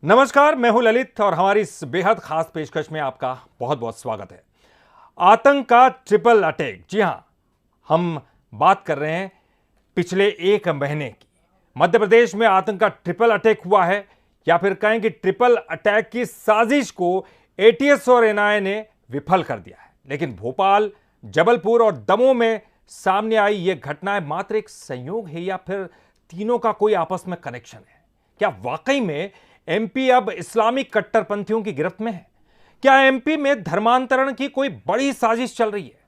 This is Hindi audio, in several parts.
नमस्कार, मैं हूं ललित और हमारी इस बेहद खास पेशकश में आपका बहुत बहुत स्वागत है। आतंक का ट्रिपल अटैक, जी हां, हम बात कर रहे हैं पिछले एक महीने की। मध्य प्रदेश में आतंक का ट्रिपल अटैक हुआ है, या फिर कहें कि ट्रिपल अटैक की साजिश को एटीएस और एनआईए ने विफल कर दिया है। लेकिन भोपाल, जबलपुर और दमोह में सामने आई यह घटनाएं मात्र एक संयोग है, या फिर तीनों का कोई आपस में कनेक्शन है? क्या वाकई में एमपी अब इस्लामिक कट्टरपंथियों की गिरफ्त में है? क्या एमपी में धर्मांतरण की कोई बड़ी साजिश चल रही है?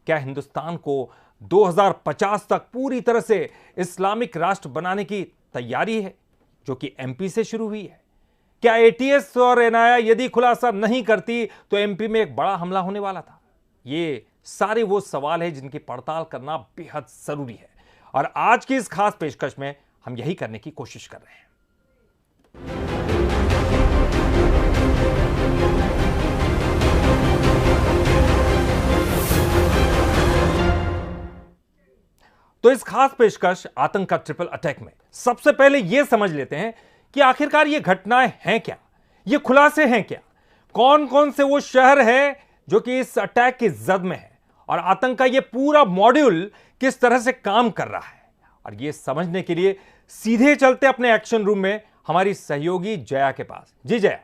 क्या हिंदुस्तान को 2050 तक पूरी तरह से इस्लामिक राष्ट्र बनाने की तैयारी है, जो कि एमपी से शुरू हुई है? क्या एटीएस और एनआईए यदि खुलासा नहीं करती तो एमपी में एक बड़ा हमला होने वाला था? ये सारे वो सवाल है जिनकी पड़ताल करना बेहद जरूरी है, और आज की इस खास पेशकश में हम यही करने की कोशिश कर रहे हैं। तो इस खास पेशकश आतंक का ट्रिपल अटैक में सबसे पहले यह समझ लेते हैं कि आखिरकार ये घटनाएं हैं क्या, ये खुलासे हैं क्या, कौन कौन से वो शहर हैं जो कि इस अटैक की जद में है, और आतंक का ये पूरा मॉड्यूल किस तरह से काम कर रहा है। और ये समझने के लिए सीधे चलते अपने एक्शन रूम में हमारी सहयोगी जया के पास। जी जया।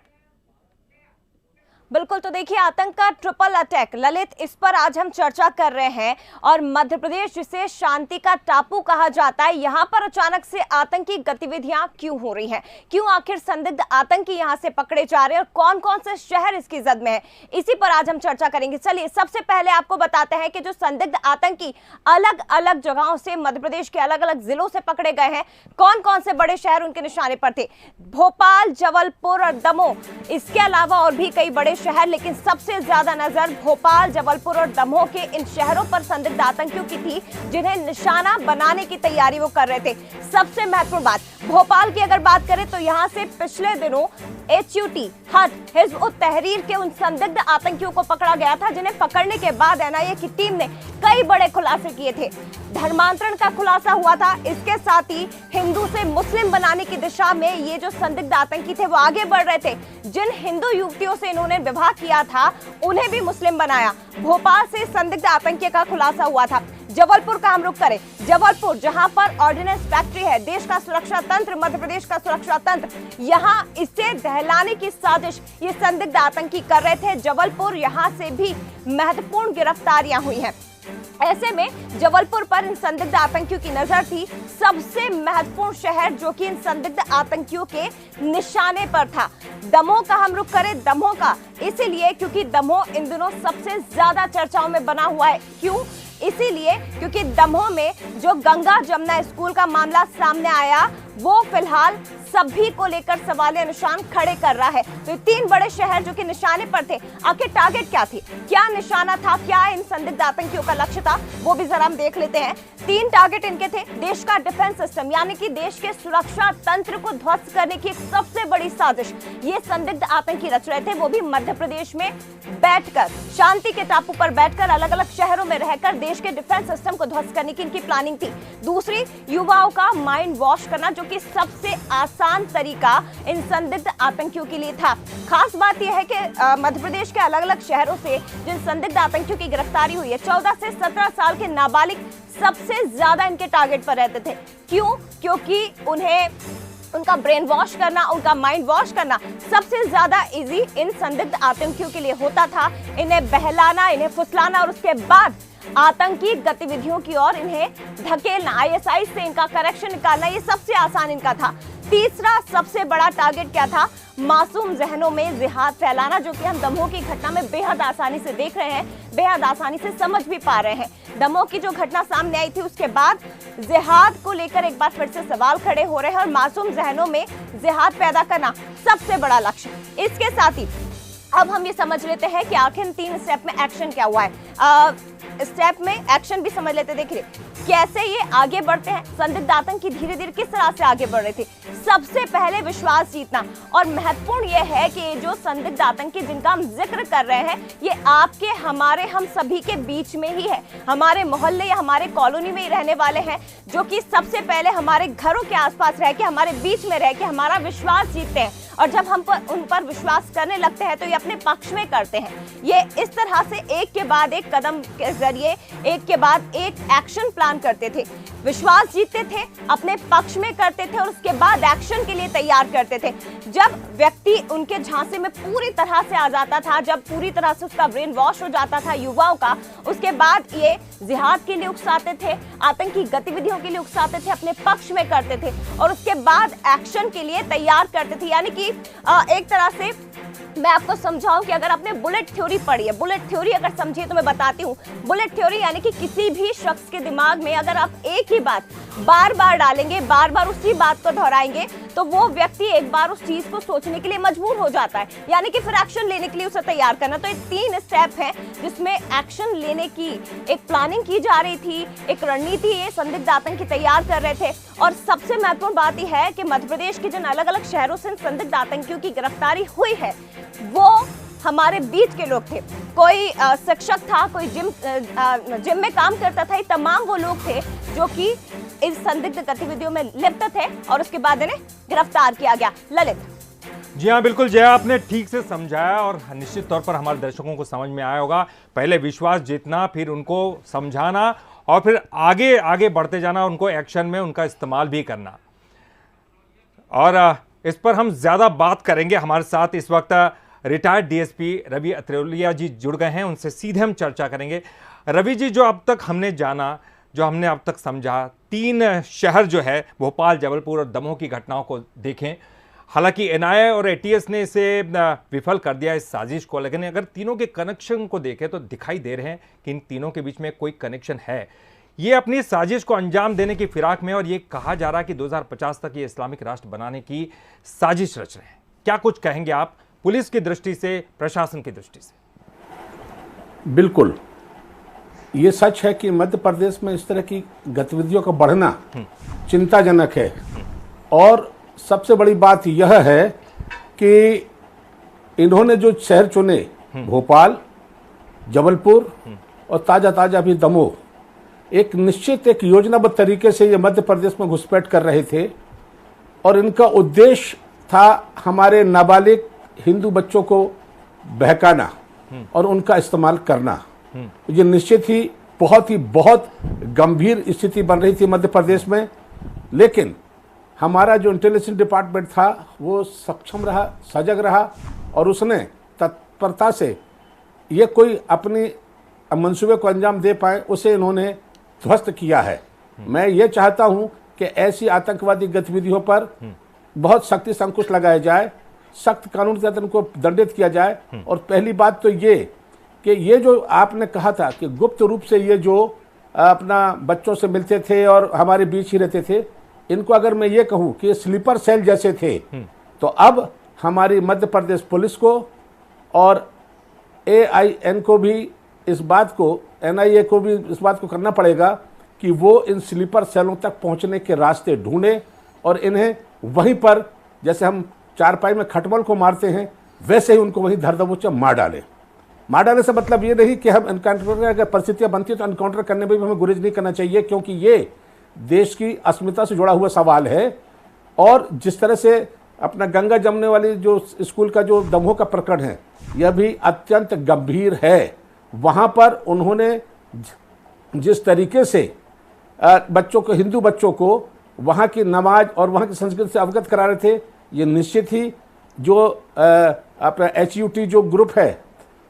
बिल्कुल, तो देखिए, आतंक का ट्रिपल अटैक, ललित, इस पर आज हम चर्चा कर रहे हैं। और मध्य प्रदेश, जिसे शांति का टापू कहा जाता है, यहाँ पर अचानक से आतंकी गतिविधियां क्यों हो रही हैं? क्यों आखिर संदिग्ध आतंकी यहाँ से पकड़े जा रहे हैं, और कौन कौन से शहर इसकी जद में है, इसी पर आज हम चर्चा करेंगे। चलिए, सबसे पहले आपको बताते हैं कि जो संदिग्ध आतंकी अलग अलग जगहों से, मध्य प्रदेश के अलग अलग जिलों से पकड़े गए हैं, कौन कौन से बड़े शहर उनके निशाने पर थे। भोपाल, जबलपुर और दमोह, इसके अलावा और भी कई बड़े शहर, लेकिन सबसे ज्यादा नजर भोपाल, जबलपुर और दमोह के इन शहरों पर संदिग्ध आतंकियों की थी, जिन्हें निशाना बनाने की तैयारी वो कर रहे थे। सबसे महत्वपूर्ण बात, भोपाल की अगर बात करें तो यहां से पिछले दिनों एचयूटी, हट, हिजब उत तहरीर के उन संदिग्ध आतंकियों को पकड़ा गया था, जिन्हें पकड़ने के बाद एनआईए की टीम ने कई बड़े खुलासे किए थे। धर्मांतरण का खुलासा हुआ था, इसके साथ ही हिंदू से मुस्लिम बनाने की दिशा में ये जो संदिग्ध आतंकी थे वो आगे बढ़ रहे थे। जिन हिंदू युवतियों से इन्होंने विवाह किया था, उन्हें भी मुस्लिम बनाया। भोपाल से संदिग्ध आतंकी का खुलासा हुआ था। जबलपुर का हम रुख करें, जबलपुर जहां पर ऑर्डिनेंस फैक्ट्री है, देश का सुरक्षा तंत्र, मध्य प्रदेश का सुरक्षा तंत्र, यहां इसे दहलाने की साजिश ये संदिग्ध आतंकी कर रहे थे। जबलपुर, यहां से भी महत्वपूर्ण गिरफ्तारियां हुई हैं। ऐसे में जबलपुर पर इन संदिग्ध आतंकियों की नजर थी। सबसे महत्वपूर्ण शहर जो कि इन संदिग्ध आतंकियों के निशाने पर था, दमोह का हम रुख करें। दमोह का इसीलिए क्योंकि दमोह इन दिनों सबसे ज्यादा चर्चाओं में बना हुआ है। क्यों? इसीलिए क्योंकि दमोह में जो गंगा जमुना स्कूल का मामला सामने आया, वो फिलहाल सभी को लेकर सवालिया निशान खड़े कर रहा है। तो तीन बड़े शहर जो कि निशाने पर थे, आखिर टारगेट क्या थी, क्या निशाना था, क्या इन संदिग्ध आतंकियों का लक्ष्य था, वो भी जरा हम देख लेते हैं। तीन टारगेट इनके थे। देश का डिफेंस सिस्टम, यानी कि देश के सुरक्षा तंत्र को ध्वस्त करने की एक सबसे बड़ी साजिश ये संदिग्ध आतंकी रच रहे थे, वो भी मध्य प्रदेश में बैठकर, शांति के टापू पर बैठकर, अलग अलग शहरों में रहकर देश के डिफेंस सिस्टम को ध्वस्त करने की इनकी प्लानिंग थी। दूसरी, युवाओं का माइंड वॉश करना, जो कि सबसे आसान तरीका इन संदिग्ध आतंकियों के लिए था। खास बात यह है कि मध्य प्रदेश के अलग अलग शहरों से जिन संदिग्ध आतंकियों की गिरफ्तारी हुई है, 14 से 17 साल के नाबालिग सबसे ज्यादा इनके टारगेट पर रहते थे। क्यों? क्योंकि उन्हें उनका ब्रेन वॉश करना, उनका माइंड वॉश करना सबसे ज्यादा इजी इन संदिग्ध आतंकियों के लिए होता था। इन्हें बहलाना, इन्हें फुसलाना और उसके बाद आतंकी गतिविधियों की ओर इन्हें धकेलना, आईएसआई से इनका कनेक्शन निकालना, ये सबसे आसान इनका था। तीसरा सबसे बड़ा टारगेट क्या था? मासूम जहनों में जिहाद फैलाना, जो कि हम दमोह की घटना में बेहद आसानी से देख रहे हैं, बेहद आसानी से समझ भी पा रहे हैं। दमोह की जो घटना सामने आई थी, उसके बाद जिहाद को लेकर एक बार फिर से सवाल खड़े हो रहे हैं, और मासूम जहनों में जिहाद पैदा करना सबसे बड़ा लक्ष्य। इसके साथ ही अब हम ये समझ लेते हैं कि आखिर 3 स्टेप में एक्शन क्या हुआ है। स्टेप में एक्शन भी समझ लेते, देखिए कैसे ये आगे बढ़ते हैं। संदिग्ध आतंकी धीरे धीरे किस तरह से आगे बढ़ रहे थे। सबसे पहले विश्वास जीतना, और महत्वपूर्ण ये है कि ये जो संदिग्ध आतंकी जिनका हम जिक्र कर रहे हैं, ये आपके, हमारे, हम सभी के बीच में ही है। हमारे मोहल्ले या हमारे कॉलोनी में ही रहने वाले हैं, जो कि सबसे पहले हमारे घरों के आसपास रह के, हमारे बीच में रह के हमारा विश्वास जीतते हैं। और जब हम उन पर विश्वास करने लगते हैं तो ये अपने पक्ष में करते हैं। ये इस तरह से एक के बाद एक कदम के जरिए, एक के बाद एक एक्शन प्लान करते थे, विश्वास जीतते थे, अपने पक्ष में करते थे और उसके बाद एक्शन के लिए तैयार करते थे। जब व्यक्ति उनके झांसे में पूरी तरह से आ जाता था, जब पूरी तरह से उसका ब्रेन वॉश हो जाता था युवाओं का, उसके बाद ये जिहाद के लिए उकसाते थे, आतंकी गतिविधियों के लिए उकसाते थे, अपने पक्ष में करते थे और उसके बाद एक्शन के लिए तैयार करते थे। यानी कि एक तरह से मैं आपको समझाऊं कि अगर आपने बुलेट थ्योरी पढ़ी है, बुलेट थ्योरी अगर समझिए तो मैं बताती हूँ। बुलेट थ्योरी यानी कि किसी भी शख्स के दिमाग में अगर आप एक ही बात बार बार डालेंगे, बार बार उसी बात को दोहराएंगे, तो वो व्यक्ति एक बार उस चीज को सोचने के लिए मजबूर हो जाता है, यानी कि फिर एक्शन लेने के लिए उसे तैयार करना। तो ये 3 स्टेप हैं जिसमें एक्शन लेने की एक प्लानिंग की जा रही थी, एक रणनीति ये संदिग्ध आतंकी तैयार कर रहे थे। और सबसे महत्वपूर्ण बात यह है कि मध्य प्रदेश के जिन अलग अलग शहरों से संदिग्ध आतंकियों की गिरफ्तारी हुई है, वो हमारे बीच के लोग थे। कोई शिक्षक था, कोई जिम में काम करता था, ये तमाम वो लोग थे जो कि इस संदिग्ध गतिविधियों में लिप्त थे और उसके बाद इन्हें गिरफ्तार किया गया। ललित। जी हाँ, बिल्कुल जया, आपने ठीक से समझाया और निश्चित तौर पर हमारे दर्शकों को समझ में आया होगा। पहले विश्वास जीतना, फिर उनको समझाना और फिर आगे आगे बढ़ते जाना, उनको एक्शन में उनका इस्तेमाल भी करना। और इस पर हम ज्यादा बात करेंगे। हमारे साथ इस वक्त रिटायर्ड डीएसपी रवि अत्रेलिया जी जुड़ गए हैं, उनसे सीधे हम चर्चा करेंगे। रवि जी, जो अब तक हमने जाना, जो हमने अब तक समझा, 3 शहर जो है भोपाल, जबलपुर और दमोह की घटनाओं को देखें। हालांकि एनआईए और एटीएस ने इसे विफल कर दिया, इस साजिश को, लेकिन अगर तीनों के कनेक्शन को देखें तो दिखाई दे रहे हैं कि इन तीनों के बीच में कोई कनेक्शन है। ये अपनी साजिश को अंजाम देने की फिराक में, और ये कहा जा रहा है कि 2050 तक ये इस्लामिक राष्ट्र बनाने की साजिश रच रहे हैं। क्या कुछ कहेंगे आप पुलिस की दृष्टि से, प्रशासन की दृष्टि से? बिल्कुल, ये सच है कि मध्य प्रदेश में इस तरह की गतिविधियों का बढ़ना चिंताजनक है। और सबसे बड़ी बात यह है कि इन्होंने जो शहर चुने, भोपाल, जबलपुर और ताजा अभी दमोह, एक निश्चित एक योजनाबद्ध तरीके से ये मध्य प्रदेश में घुसपैठ कर रहे थे और इनका उद्देश्य था हमारे नाबालिग हिंदू बच्चों को बहकाना और उनका इस्तेमाल करना। ये निश्चित ही बहुत गंभीर स्थिति बन रही थी मध्य प्रदेश में। लेकिन हमारा जो इंटेलिजेंस डिपार्टमेंट था वो सक्षम रहा, सजग रहा और उसने तत्परता से ये कोई अपनी मंसूबे को अंजाम दे पाए, उसे इन्होंने ध्वस्त किया है। मैं ये चाहता हूं कि ऐसी आतंकवादी गतिविधियों पर बहुत सख्ती से अंकुश लगाया जाए, सख्त कानून के तहत इनको दंडित किया जाए। और पहली बात तो ये कि ये जो आपने कहा था कि गुप्त रूप से ये जो अपना बच्चों से मिलते थे और हमारे बीच ही रहते थे, इनको अगर मैं ये कहूं कि स्लीपर सेल जैसे थे, तो अब हमारी मध्य प्रदेश पुलिस को और AIN को भी इस बात को, NIA को भी इस बात को करना पड़ेगा कि वो इन स्लीपर सेलों तक पहुंचने के रास्ते ढूंढे और इन्हें वहीं पर, जैसे हम चारपाई में खटमल को मारते हैं, वैसे ही उनको वहीं धर दबोचे मार डाले। मार डालने से मतलब ये नहीं कि हम एनकाउंटर, अगर परिस्थितियां बनती है तो एनकाउंटर करने में भी हमें गुरेज नहीं करना चाहिए, क्योंकि ये देश की अस्मिता से जुड़ा हुआ सवाल है। और जिस तरह से अपना गंगा जमने वाली जो स्कूल का जो दमोह का प्रकरण है, यह भी अत्यंत गंभीर है। वहाँ पर उन्होंने जिस तरीके से बच्चों को, हिंदू बच्चों को वहाँ की नमाज और वहाँ की संस्कृति से अवगत करा रहे थे, ये निश्चित ही जो अपना HUT जो ग्रुप है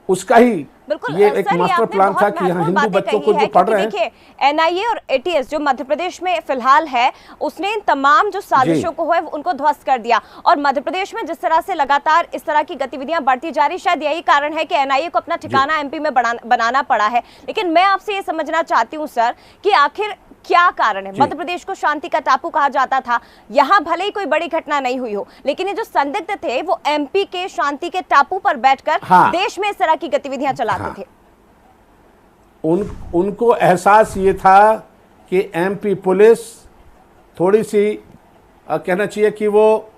उसका ही बिल्कुल ये एक सर, मास्टर आपने प्लान बहुत था कि यहाँ महत्वपूर्ण हिंदू बातें बच्चों कही को है, जो पढ़ क्योंकि रहे हैं। देखिए एनआईए और एटीएस जो मध्य प्रदेश में फिलहाल है, उसने इन तमाम जो साजिशों को है उनको ध्वस्त कर दिया। और मध्य प्रदेश में जिस तरह से लगातार इस तरह की गतिविधियां बढ़ती जा रही, शायद यही कारण है कि एनआईए को अपना ठिकाना एमपी में बनाना पड़ा है। लेकिन मैं आपसे ये समझना चाहती हूँ सर कि आखिर क्या कारण है? मध्य प्रदेश को शांति का टापू कहा जाता था, यहां भले ही कोई बड़ी घटना नहीं हुई हो, लेकिन ये जो संदिग्ध थे वो एमपी के शांति के टापू पर बैठकर देश में इस तरह की गतिविधियां चलाते थे। उनको एहसास ये था कि एमपी पुलिस थोड़ी सी कहना चाहिए कि वो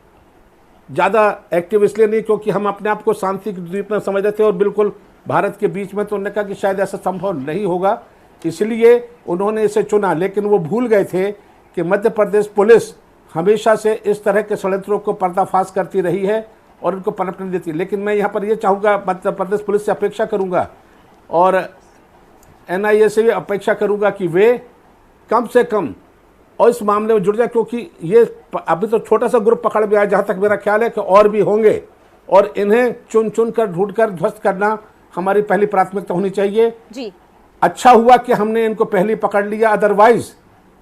ज़्यादा एक्टिव इसलिए नहीं क्योंकि हम अपने आप को शांति के द्वीप में समझते थे और बिल्कुल भारत के बीच में, तो उन्होंने कहा कि शायद ऐसा संभव नहीं होगा, इसलिए उन्होंने इसे चुना। लेकिन वो भूल गए थे कि मध्य प्रदेश पुलिस हमेशा से इस तरह के षड्यंत्रों को पर्दाफाश करती रही है और उनको पनपने देती है। लेकिन मैं यहाँ पर ये चाहूँगा, मध्य प्रदेश पुलिस से अपेक्षा करूँगा और एनआईए से भी अपेक्षा करूँगा कि वे कम से कम और इस मामले में जुड़ जाए, क्योंकि ये अभी तो छोटा सा ग्रुप पकड़ में आया, जहाँ तक मेरा ख्याल है कि और भी होंगे, और इन्हें चुन चुन कर ढूंढ कर ध्वस्त करना हमारी पहली प्राथमिकता होनी चाहिए जी। अच्छा हुआ कि हमने इनको पहले पकड़ लिया, अदरवाइज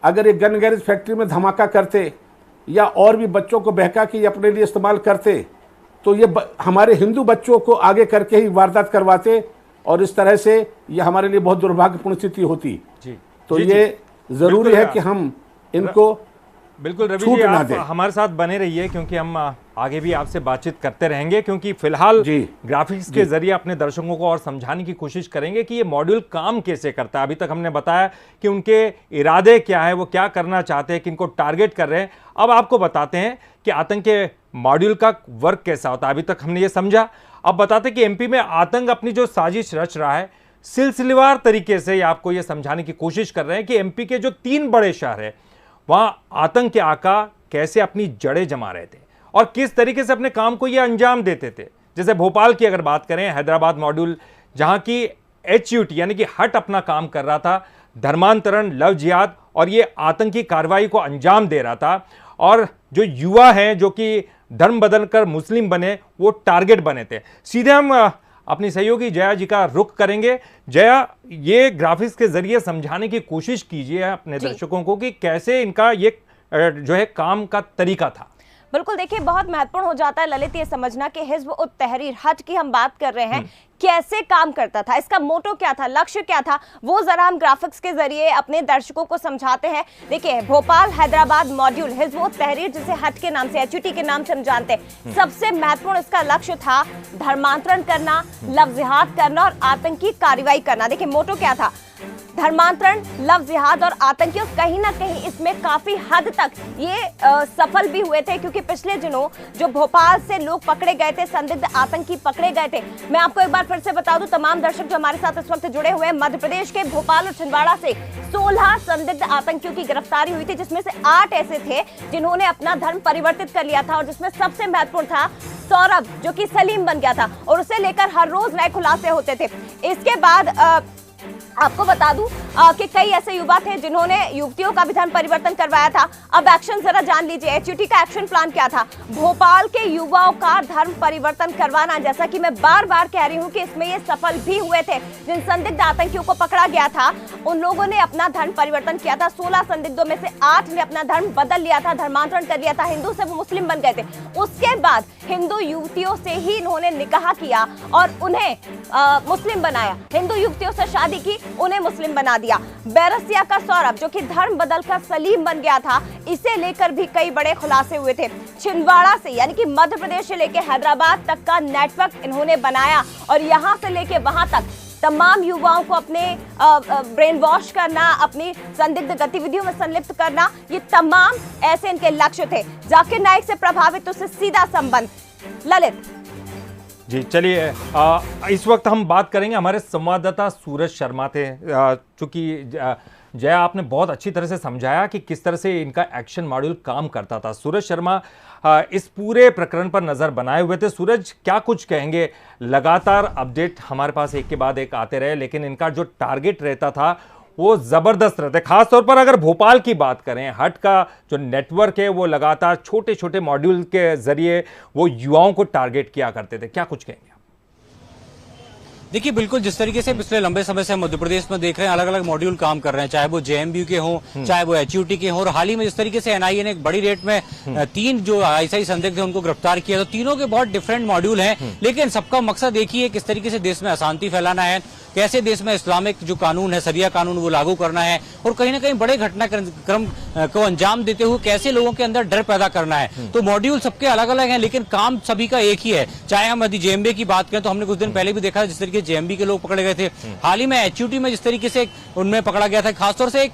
अगर ये गन गैरेज फैक्ट्री में धमाका करते या और भी बच्चों को बहका के अपने लिए इस्तेमाल करते तो ये हमारे हिंदू बच्चों को आगे करके ही वारदात करवाते और इस तरह से ये हमारे लिए बहुत दुर्भाग्यपूर्ण स्थिति होती। जी, तो जी, ये जरूरी बिल्कुल है कि हम इनको बिल्कुल रवि छूट जी, ना आप दें। हमारे साथ बने रहिए क्योंकि हम आगे भी आपसे बातचीत करते रहेंगे, क्योंकि फिलहाल ग्राफिक्स के जरिए अपने दर्शकों को और समझाने की कोशिश करेंगे कि ये मॉड्यूल काम कैसे करता है। अभी तक हमने बताया कि उनके इरादे क्या है, वो क्या करना चाहते हैं, किनको टारगेट कर रहे हैं। अब आपको बताते हैं कि आतंक के मॉड्यूल का वर्क कैसा होता है। अभी तक हमने ये समझा, अब बताते हैं कि एमपी में आतंक अपनी जो साजिश रच रहा है सिलसिलेवार तरीके से आपको ये समझाने की कोशिश कर रहे हैं कि एमपी के जो 3 बड़े शहर है वहां आतंक के आका कैसे अपनी जड़ें जमा रहे थे और किस तरीके से अपने काम को ये अंजाम देते थे। जैसे भोपाल की अगर बात करें, हैदराबाद मॉड्यूल जहां की HUT यानी कि हट अपना काम कर रहा था, धर्मांतरण, लव जिहाद और ये आतंकी कार्रवाई को अंजाम दे रहा था, और जो युवा हैं जो कि धर्म बदलकर मुस्लिम बने वो टारगेट बने थे। सीधे हम अपनी सहयोगी जया जी का रुख करेंगे। जया, ये ग्राफिक्स के जरिए समझाने की कोशिश कीजिए अपने दर्शकों को कि कैसे इनका ये जो है काम का तरीका था। बिल्कुल, देखिए बहुत महत्वपूर्ण हो जाता है ललित ये समझना कि हिज़्ब उत तहरीर हट की हम बात कर रहे हैं, कैसे काम करता था, इसका मोटो क्या था, लक्ष्य क्या था, वो जरा हम ग्राफिक्स के जरिए अपने दर्शकों को समझाते हैं। देखिए भोपाल हैदराबाद मॉड्यूल हिज़्ब उत तहरीर, जिसे हट के नाम से HUT के नाम से हम जानते हैं, सबसे महत्वपूर्ण इसका लक्ष्य था धर्मांतरण करना, लव जिहाद करना और आतंकी कार्रवाई करना। देखिए मोटो क्या था, धर्मांतरण, लव जिहाद और आतंकी, और कहीं ना कहीं इसमें काफी हद तक ये सफल भी हुए थे, क्योंकि पिछले दिनों जो भोपाल से लोग पकड़े गए थे, संदिग्ध आतंकी पकड़े गए थे। मैं आपको एक बार फिर से बता दूं, तमाम दर्शक जो हमारे साथ इस वक्त जुड़े हुए हैं, मध्य प्रदेश के भोपाल और छिंदवाड़ा से 16 संदिग्ध आतंकियों की गिरफ्तारी हुई थी, जिसमें से 8 ऐसे थे जिन्होंने अपना धर्म परिवर्तित कर लिया था, और जिसमें सबसे महत्वपूर्ण था सौरभ, जो कि सलीम बन गया था, और उसे लेकर हर रोज नए खुलासे होते थे। इसके बाद आपको बता दूं कि कई ऐसे युवा थे जिन्होंने युवतियों का भी धर्म परिवर्तन करवाया था। अब एक्शन जरा जान लीजिए, HUT का एक्शन प्लान क्या था। भोपाल के युवाओं का धर्म परिवर्तन करवाना, जैसा कि मैं बार बार कह रही हूं कि इसमें ये सफल भी हुए थे। जिन संदिग्ध आतंकियों को पकड़ा गया था उन लोगों ने अपना धर्म परिवर्तन किया था। 16 संदिग्धों में से 8 ने अपना धर्म बदल लिया था, धर्मांतरण कर लिया था, हिंदू से वो मुस्लिम बन गए थे। उसके बाद हिंदू युवतियों से ही इन्होंने निकाह किया और उन्हें मुस्लिम बनाया, हिंदू युवतियों से शादी की, उन्हें मुस्लिम बना दिया। बैरसिया का सौरभ, जो कि धर्म बदलकर सलीम बन गया था, इसे लेकर भी कई बड़े खुलासे हुए थे। छिंदवाड़ा से यानी कि मध्य प्रदेश से लेकर हैदराबाद तक का नेटवर्क इन्होंने बनाया, और यहां से लेकर वहां तक तमाम युवाओं को अपने ब्रेन वॉश करना, अपनी संदिग्ध गतिविधियों में संलिप्त करना, ये तमाम ऐसे इनके लक्ष्य थे। जाकिर नाइक से प्रभावित उससे सीधा संबंध। ललित जी, चलिए इस वक्त हम बात करेंगे, हमारे संवाददाता सूरज शर्मा थे। चूंकि जया आपने बहुत अच्छी तरह से समझाया कि किस तरह से इनका एक्शन मॉड्यूल काम करता था। सूरज शर्मा इस पूरे प्रकरण पर नज़र बनाए हुए थे। सूरज, क्या कुछ कहेंगे? लगातार अपडेट हमारे पास एक के बाद एक आते रहे, लेकिन इनका जो टारगेट रहता था वो ज़बरदस्त रहते। खासतौर पर अगर भोपाल की बात करें, हट का जो नेटवर्क है वो लगातार छोटे छोटे मॉड्यूल के जरिए वो युवाओं को टारगेट किया करते थे। क्या कुछ कहेंगे? देखिए बिल्कुल, जिस तरीके से पिछले लंबे समय से मध्य प्रदेश में देख रहे हैं, अलग अलग मॉड्यूल काम कर रहे हैं, चाहे वो जेएमबीयू के हों, चाहे वो एचयूटी के हों, और हाल ही में जिस तरीके से एनआईए ने एक बड़ी रेट में 3 जो आईएसआई संदिग्ध थे उनको गिरफ्तार किया, तो तीनों के बहुत डिफरेंट मॉड्यूल हैं, लेकिन सबका मकसद एक ही है, किस तरीके से देश में अशांति फैलाना है, कैसे देश में इस्लामिक जो कानून है, शरिया कानून, वो लागू करना है, और कहीं ना कहीं बड़े घटनाक्रम को अंजाम देते हुए कैसे लोगों के अंदर डर पैदा करना है। तो मॉड्यूल सबके अलग अलग हैं, लेकिन काम सभी का एक ही है। चाहे हम यदि जेएमबी की बात करें तो हमने कुछ दिन पहले भी देखा जिस तरीके जेएमबी के लोग पकड़े गए थे, हाल ही में एचयूटी में जिस तरीके से उनमें पकड़ा गया था, खासतौर से एक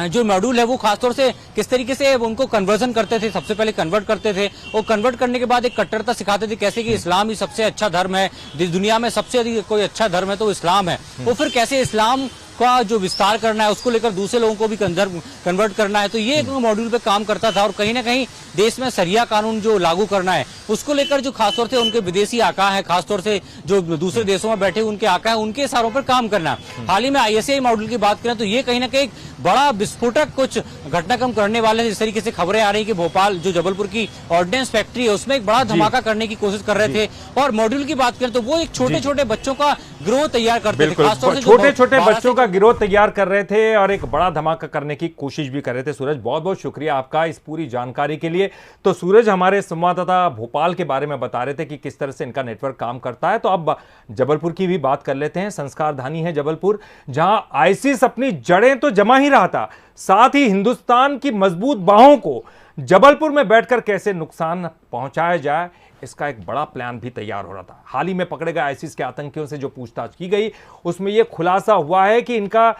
जो मॉड्यूल है वो खासतौर से किस तरीके से उनको कन्वर्जन करते थे, सबसे पहले कन्वर्ट करते थे, और कन्वर्ट करने के बाद एक कट्टरता सिखाते थे, कैसे कि इस्लाम ही सबसे अच्छा धर्म है, दुनिया में सबसे अधिक कोई अच्छा धर्म है तो इस्लाम है, वो फिर कैसे इस्लाम का जो विस्तार करना है उसको लेकर दूसरे लोगों को भी कन्वर्ट करना है। तो ये एक मॉड्यूल पे काम करता था, और कहीं ना कहीं देश में शरिया कानून जो लागू करना है उसको लेकर जो खासतौर से उनके विदेशी आका है, खासतौर से जो दूसरे देशों में बैठे उनके आका है, उनके इशारों पर काम करना। हाल ही में आईएसआई मॉड्यूल की बात करें तो ये कहीं ना कहीं बड़ा विस्फोटक कुछ घटनाक्रम करने वाले हैं। जिस तरीके से खबरें आ रही कि भोपाल जो जबलपुर की ऑर्डिनेंस फैक्ट्री है उसमें एक बड़ा धमाका करने की कोशिश कर रहे थे, और मॉड्यूल की बात करें तो वो एक छोटे छोटे बच्चों का गिरोह तैयार करते थे, खासतौर से छोटे छोटे बच्चों का गिरोह तैयार कर रहे थे और एक बड़ा धमाका करने की कोशिश भी कर रहे थे। सूरज, बहुत बहुत शुक्रिया आपका इस पूरी जानकारी के लिए। तो सूरज हमारे संवाददाता भोपाल के बारे में बता रहे थे कि किस तरह से इनका नेटवर्क काम करता है। तो अब जबलपुर की भी बात कर लेते हैं। संस्कार धानी है जबलपुर, जहां आईसिस अपनी जड़ें तो जमा ही रहा था, साथ ही हिंदुस्तान की मजबूत बाहों को जबलपुर में बैठकर कैसे नुकसान पहुंचाया जाए, इसका एक बड़ा प्लान भी तैयार हो रहा था। हाल ही में पकड़े गए आईसिस के आतंकियों से जो पूछताछ की गई उसमें यह खुलासा हुआ है कि इनका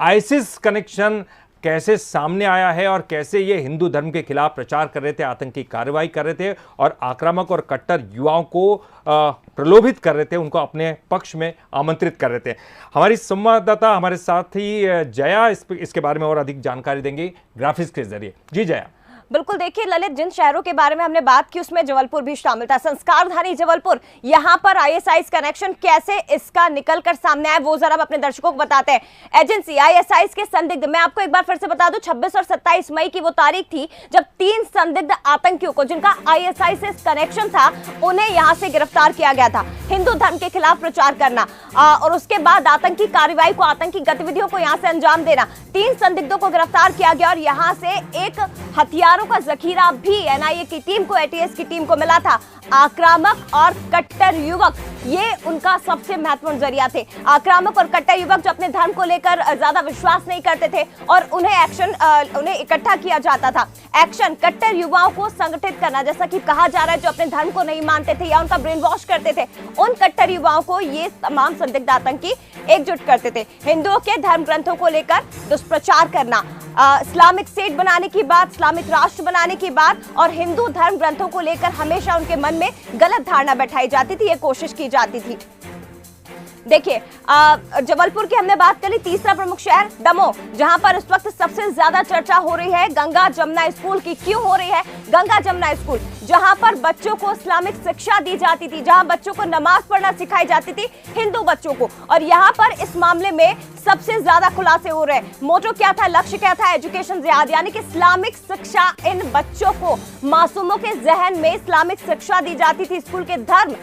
आईसिस कनेक्शन कैसे सामने आया है और कैसे ये हिंदू धर्म के खिलाफ प्रचार कर रहे थे, आतंकी कार्रवाई कर रहे थे और आक्रामक और कट्टर युवाओं को प्रलोभित कर रहे थे, उनको अपने पक्ष में आमंत्रित कर रहे थे। हमारी संवाददाता हमारे साथ ही जया इसके बारे में और अधिक जानकारी देंगी ग्राफिक्स के जरिए। जी जया। बिल्कुल, देखिए ललित, जिन शहरों के बारे में हमने बात की उसमें जबलपुर भी शामिल था। संस्कारधानी जबलपुर, यहाँ पर आईएसआई कनेक्शन कैसे इसका निकलकर सामने आया वो जरा हम अपने दर्शकों को बताते हैं। एजेंसी आईएसआई के संदिग्ध, मैं आपको एक बार फिर से बता दूं, 26 और 27 मई की वो तारीख थी जब 3 संदिग्ध आतंकियों को जिनका आईएसआई से कनेक्शन था उन्हें यहाँ से गिरफ्तार किया गया था, हिंदू धर्म के खिलाफ प्रचार करना और उसके बाद आतंकी कार्रवाई को, आतंकी गतिविधियों को यहाँ से अंजाम देना। 3 संदिग्धों को गिरफ्तार किया गया और यहाँ से एक हथियारों का जखीरा भी एनआईए की टीम को, एटीएस की टीम को मिला था। आक्रामक और कट्टर युवक, ये उनका सबसे महत्वपूर्ण जरिया थे। आक्रामक और कट्टर युवक जो अपने धर्म को लेकर ज्यादा विश्वास नहीं करते थे और उन्हें इकट्ठा किया जाता था। एक्शन, कट्टर युवाओं को संगठित करना, जैसा कि कहा जा रहा है, जो अपने धर्म को नहीं मानते थे या उनका ब्रेन वॉश करते थे, उन कट्टर युवाओं को ये तमाम संदिग्ध आतंकी एकजुट करते थे। हिंदुओं के धर्म ग्रंथों को लेकर दुष्प्रचार करना, इस्लामिक स्टेट बनाने की बात, इस्लामिक राष्ट्र बनाने की बात और हिंदू धर्म ग्रंथों को लेकर हमेशा उनके मन में गलत धारणा बैठाई जाती थी, ये कोशिश की जाती थी। देखिए, जबलपुर की हमने बात करी। तीसरा प्रमुख शहर दमोह, जहां पर इस वक्त सबसे ज्यादा चर्चा हो रही है गंगा जमुना स्कूल की। क्यों हो रही है? गंगा जमुना स्कूल, जहां पर बच्चों को इस्लामिक शिक्षा दी जाती थी, जहां बच्चों को नमाज पढ़ना सिखाई जाती थी, हिंदू बच्चों को, और यहां पर इस मामले में सबसे ज्यादा खुलासे हो रहे हैं। मोटो क्या था, लक्ष्य क्या था? एजुकेशन जिहाद, यानी कि इस्लामिक शिक्षा। इन बच्चों को, मासूमों के जहन में इस्लामिक शिक्षा दी जाती थी। स्कूल के धर्म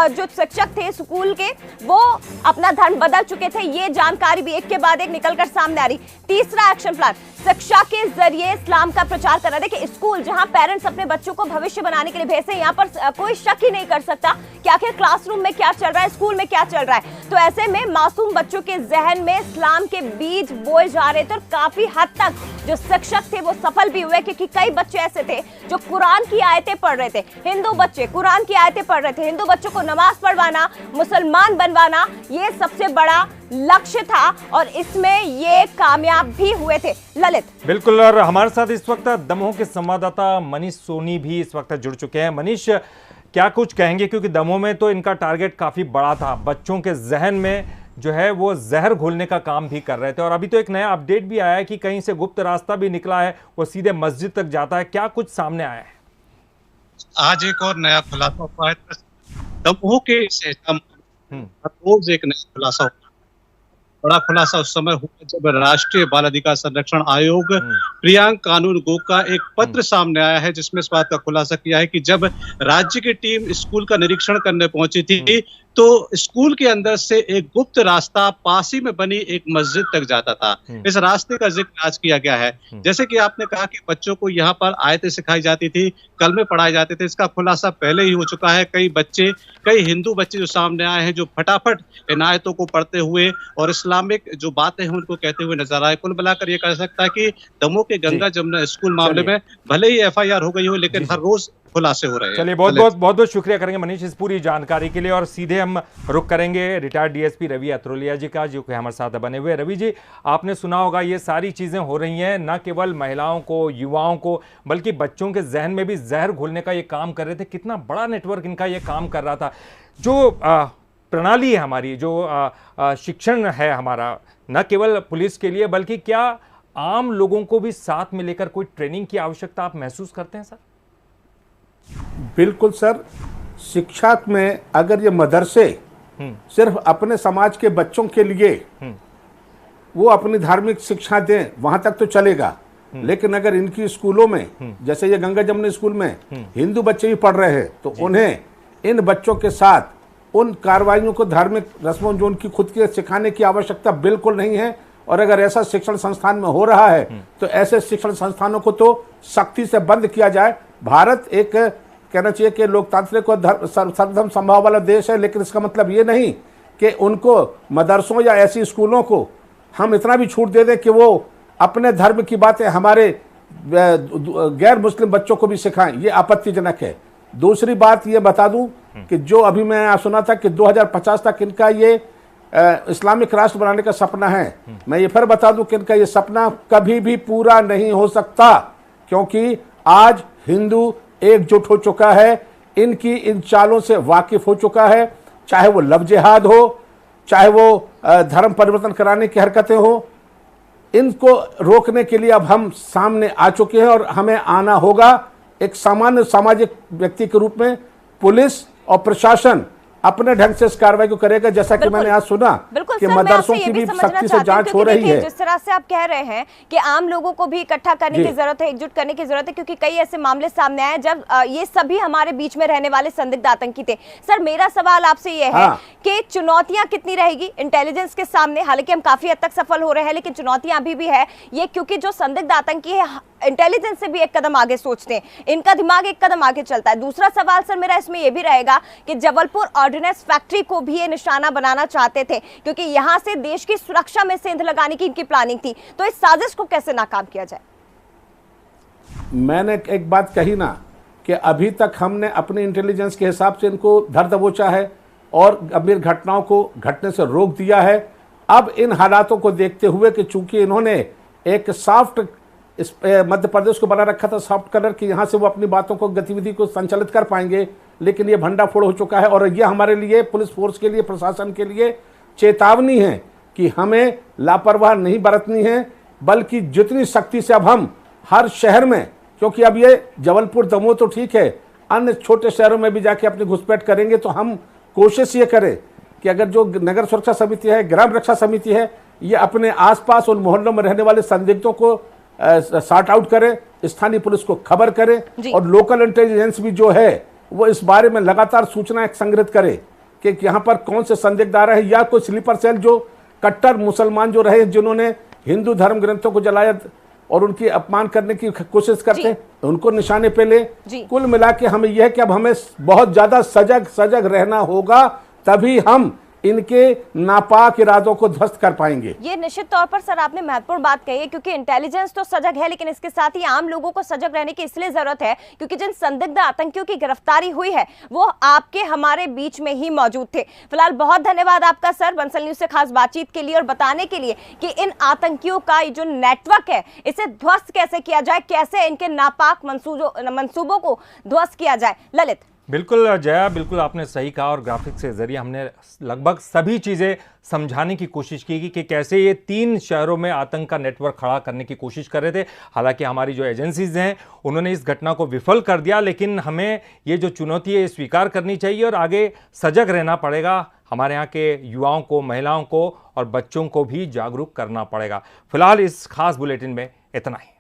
जो शिक्षक थे स्कूल के, वो अपना धर्म बदल चुके थे। ये जानकारी भी एक के बाद एक निकलकर सामने आ रही। तीसरा एक्शन प्लान, शिक्षा के जरिए इस्लाम का प्रचार करना। देखिए, स्कूल जहां पेरेंट्स अपने बच्चों को भविष्य बनाने के लिए भेजते हैं, यहाँ पर कोई शक ही नहीं कर सकता कि आखिर क्लासरूम में क्या चल रहा है, स्कूल में क्या चल रहा है। तो ऐसे में मासूम बच्चों के जहन में इस्लाम के बीज बोए जा रहे थे और काफी हद तक जो शिक्षक थे वो सफल भी हुए, क्योंकि कई बच्चे ऐसे थे जो कुरान की आयतें पढ़ रहे थे। हिंदू बच्चे कुरान की आयतें पढ़ रहे थे। हिंदू बच्चों को नमाज पढ़वाना, मुसलमान बनवाना, ये सबसे बड़ा लक्ष्य था और इसमें ये कामयाब भी हुए थे। ललित, बिल्कुल, और हमारे साथ इस वक्त दमोह के संवाददाता मनीष सोनी भी इस वक्त जुड़ चुके हैं। मनीष, क्या कुछ कहेंगे, क्योंकि दमोह में तो इनका टारगेट काफी बड़ा था, बच्चों के जहन में जो है वो जहर घोलने का काम भी कर रहे थे, और अभी तो एक नया अपडेट भी आया है कि कहीं से गुप्त रास्ता भी निकला है, वो सीधे मस्जिद तक जाता है। क्या कुछ सामने आया है? आज एक और नया खुलासा हुआ है दमोह के रोज एक नया खुलासा हुआ। बड़ा खुलासा उस समय हुआ जब राष्ट्रीय बाल अधिकार संरक्षण आयोग प्रियांक कानून गो का एक पत्र सामने आया है, जिसमें इस बात का खुलासा किया है कि जब राज्य की टीम स्कूल का निरीक्षण करने पहुंची थी तो स्कूल के अंदर से एक गुप्त रास्ता पास ही में बनी एक मस्जिद तक जाता था। इस रास्ते का जिक्र आज किया गया है। जैसे कि आपने कहा कि बच्चों को यहाँ पर आयतें सिखाई जाती थी, कलमे पढ़ाए जाते थे, इसका खुलासा पहले ही हो चुका है। कई हिंदू बच्चे जो सामने आए हैं, जो फटाफट इन आयतों को पढ़ते हुए और इस्लामिक जो बातें हैं उनको कहते हुए नजर आए। कुल मिलाकर ये कह सकता है कि दमोह के गंगा जमुना स्कूल मामले में भले ही FIR हो गई हो, लेकिन हर रोज खुलासे हो रहे हैं। चलिए, बहुत बहुत शुक्रिया करेंगे मनीष इस पूरी जानकारी के लिए। और सीधे हम रुक करेंगे रिटायर्ड DSP रवि अत्रोलिया जी का, जो कि हमारे साथ बने हुए। रवि जी, आपने सुना होगा ये सारी चीजें हो रही हैं न केवल महिलाओं को, युवाओं को, बल्कि बच्चों के जहन में भी जहर घोलने का ये काम कर रहे थे। कितना बड़ा नेटवर्क इनका ये काम कर रहा था। जो प्रणाली है हमारी, जो शिक्षण है हमारा, न केवल पुलिस के लिए बल्कि क्या आम लोगों को भी साथ में लेकर कोई ट्रेनिंग की आवश्यकता आप महसूस करते हैं सर? बिल्कुल सर। शिक्षा में अगर ये मदरसे सिर्फ अपने समाज के बच्चों के लिए वो अपनी धार्मिक शिक्षा दें, वहां तक तो चलेगा। लेकिन अगर इनकी स्कूलों में, जैसे ये गंगा जमुना स्कूल में हिंदू बच्चे भी पढ़ रहे हैं, तो उन्हें इन बच्चों के साथ उन कार्रवाइयों को, धार्मिक रस्मों जो उनकी खुद के सिखाने की आवश्यकता बिल्कुल नहीं है। और अगर ऐसा शिक्षण संस्थान में हो रहा है तो ऐसे शिक्षण संस्थानों को तो सख्ती से बंद किया जाए। भारत एक कहना चाहिए कि लोकतांत्रिक और सर्वधर्म संभाव वाला देश है, लेकिन इसका मतलब ये नहीं कि उनको मदरसों या ऐसी स्कूलों को हम इतना भी छूट दे दें कि वो अपने धर्म की बातें हमारे गैर मुस्लिम बच्चों को भी सिखाएं। ये आपत्तिजनक है। दूसरी बात ये बता दूं कि जो अभी मैं सुना था कि 2050 तक इनका ये इस्लामिक राष्ट्र बनाने का सपना है, मैं ये फिर बता दूं कि इनका ये सपना कभी भी पूरा नहीं हो सकता, क्योंकि आज हिंदू एकजुट हो चुका है, इनकी इन चालों से वाकिफ हो चुका है। चाहे वो लव जिहाद हो, चाहे वो धर्म परिवर्तन कराने की हरकतें हो, इनको रोकने के लिए अब हम सामने आ चुके हैं और हमें आना होगा। एक सामान्य सामाजिक व्यक्ति के रूप में पुलिस और प्रशासन अपने ढंग से इस कार्रवाई को करेगा, जैसा कि मैंने आज सुना कि मदरसों की भी सख्ती से जांच हो रही है। जिस तरह से आप कह रहे हैं कि आम लोगों को भी इकट्ठा करने की जरूरत है, एकजुट करने की जरूरत है, क्योंकि कई ऐसे मामले सामने आए जब ये सभी हमारे बीच में रहने वाले संदिग्ध आतंकी थे। सर, मेरा सवाल आपसे ये है कि चुनौतियां कितनी रहेगी इंटेलिजेंस के सामने? हालांकि हम काफी हद तक सफल हो रहे हैं, लेकिन चुनौतियां अभी भी है ये, क्योंकि जो संदिग्ध आतंकी है इंटेलिजेंस से भी एक कदम आगे सोचते हैं, इनका दिमाग एक कदम आगे चलता है। दूसरा सवाल सर मेरा इसमें यह भी रहेगा कि जबलपुर ऑर्डिनेंस फैक्ट्री को भी ये निशाना बनाना चाहते थे, क्योंकि यहां से देश की सुरक्षा में सेंध लगाने की इनकी प्लानिंग थी। तो इस साजिश को कैसे नाकाम किया जाए? मैंने एक बात कही ना कि अभी तक हमने अपने इंटेलिजेंस के हिसाब से इनको धर दबोचा है और गंभीर घटनाओं को घटने से रोक दिया है। अब इन हालातों को देखते हुए कि चूंकि इन्होंने एक सॉफ्ट इस मध्य प्रदेश को बना रखा था, सॉफ्ट कलर की, यहाँ से वो अपनी बातों को, गतिविधि को संचालित कर पाएंगे, लेकिन ये भंडाफोड़ हो चुका है। और ये हमारे लिए, पुलिस फोर्स के लिए, प्रशासन के लिए चेतावनी है कि हमें लापरवाह नहीं बरतनी है, बल्कि जितनी सख्ती से अब हम हर शहर में, क्योंकि अब ये जबलपुर दमोह तो ठीक है, अन्य छोटे शहरों में भी जाके अपनी घुसपैठ करेंगे, तो हम कोशिश ये करें कि अगर जो नगर सुरक्षा समिति है, ग्राम रक्षा समिति है, ये अपने आसपास उन मोहल्लों में रहने वाले संदिग्धों को सॉर्ट आउट करें, स्थानीय पुलिस को खबर करें और लोकल इंटेलिजेंस भी जो है वो इस बारे में लगातार सूचनाएं संग्रहित करे कि यहाँ पर कौन से संदिग्ध आ रहे हैं, या कोई स्लीपर सेल जो कट्टर मुसलमान जो रहे, जिन्होंने हिंदू धर्म ग्रंथों को जलाया और उनकी अपमान करने की कोशिश करते हैं, उनको निशाने पे ले। कुल मिला के हमें यह कि अब हमें बहुत ज्यादा सजग रहना होगा, तभी हम इनके नापाक इरादों को ध्वस्त कर पाएंगे। ये निश्चित तौर पर सर आपने महत्वपूर्ण बात कही है, क्योंकि इंटेलिजेंस तो सजग है, लेकिन इसके साथ ही आम लोगों को सजग रहने की इसलिए जरूरत है क्योंकि जिन संदिग्ध आतंकियों की गिरफ्तारी हुई है वो आपके हमारे बीच में ही मौजूद थे। फिलहाल बहुत धन्यवाद आपका सर, बंसल न्यूज से खास बातचीत के लिए और बताने के लिए कि इन आतंकियों का जो नेटवर्क है इसे ध्वस्त कैसे किया जाए, कैसे इनके नापाक मंसूबों को ध्वस्त किया जाए। ललित। बिल्कुल जया, बिल्कुल आपने सही कहा, और ग्राफिक्स के जरिए हमने लगभग सभी चीज़ें समझाने की कोशिश की कि कैसे ये 3 शहरों में आतंक का नेटवर्क खड़ा करने की कोशिश कर रहे थे। हालांकि हमारी जो एजेंसीज हैं उन्होंने इस घटना को विफल कर दिया, लेकिन हमें ये जो चुनौती है स्वीकार करनी चाहिए और आगे सजग रहना पड़ेगा। हमारे यहाँ के युवाओं को, महिलाओं को और बच्चों को भी जागरूक करना पड़ेगा। फिलहाल इस खास बुलेटिन में इतना ही।